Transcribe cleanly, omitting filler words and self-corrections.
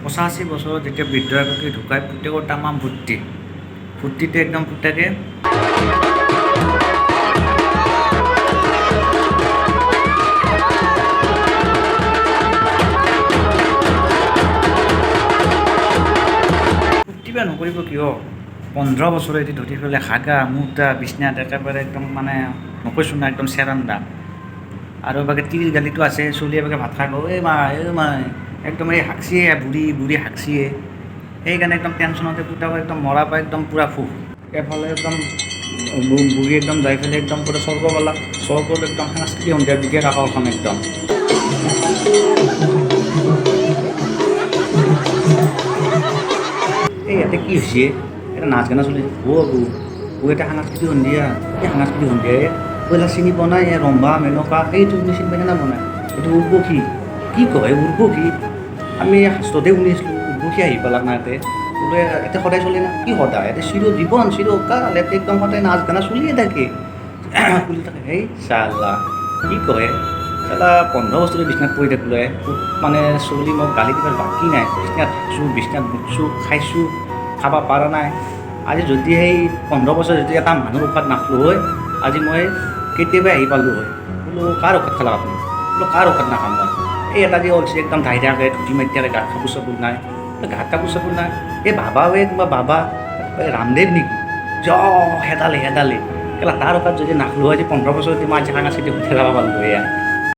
85 বছৰত যেতিয়া বৃদ্ধ এগৰাকী ঢুকায় পুতেকৰ তামাম ফূৰ্তি ফূৰ্তিতে একদম পুতেকে ফূৰ্তিবা নকৰিব কিয় 15 বছৰে এটি ধৰি পেলাই হাগা মুতা বিচনাত একেবাৰে একদম মানে নকৈছোঁ না একদম চেৰান্দা আৰু এবাকে তিৰিৰ গালিটো আছে চলি এবাকে ভাত খাব এই মা একদম এই হাকচিয়ে বুঢ়ী হাকচিয়ে সেইকাৰণে একদম টেনশ্যনতে পুতাক একদম মৰা পাই একদম পূৰা সুখ এফালে একদম বুঢ়ী একদম যাই পেলাই একদম পূৰা স্বৰ্গ পালা স্বৰ্গত একদম সাংস্কৃতিক সন্ধিয়া বিশেষ আকৰ্ষণ একদম এই ইয়াতে কি হৈছে এটা নাচ গানা চলি এটা সাংস্কৃতিক সন্ধিয়া এই সাংস্কৃতিক সন্ধিয়াই পইলা চিনি বনাই ৰম্ভা মেনকা সেইটো চিনি পাই কেনে বনায় এইটো উৰ্বশী কি কয় উৰ্বশী আমি শাস্ত্ৰতে শুনিছিলোঁ উৰ্বশী আহি পালাক না ইয়াতে বোলে এতিয়া সদায় চলে না কি সদায় ইয়াতে চিৰজীৱন চিৰকাল ইয়াতে একদম সদায় নাচ গানা চলিয়ে থাকে চলি থাকে সেই চালা কি কয় চালা 15 বছৰে বিচনাত পৰি থাকিলে মানে চলি মোক গালি দিবৰ বাকী নাই বিচনাত থাকছোঁ বিচনাত বুকছোঁ খাইছোঁ খাব পৰা নাই আজি যদি সেই 15 বছৰ যদি এটা মানুহ উৎপাত নাখালোঁ হয় আজি মই কেতিয়াবা আহি পালোঁ হয় বোলো কাৰ ঔষধ খালা আপুনি বোলো কাৰ ঔষধ নাখাম মই এই এটা যে অলছি একদম ধাই থাকে ধুতি মাৰি থাকে গাত কাপোৰ চাপোৰ নাই গাত কাপোৰ চাপোৰ নাই এই বাবাৱে কিবা বাবা এই ৰামদেৱ নেকি হেদালে কেলা তাৰ ঔষধ যদি নাখালোঁ হয় আজি 15 বছৰ মই আজি সাংস্কৃতিক উঠাই যাব পাৰলোঁ এয়া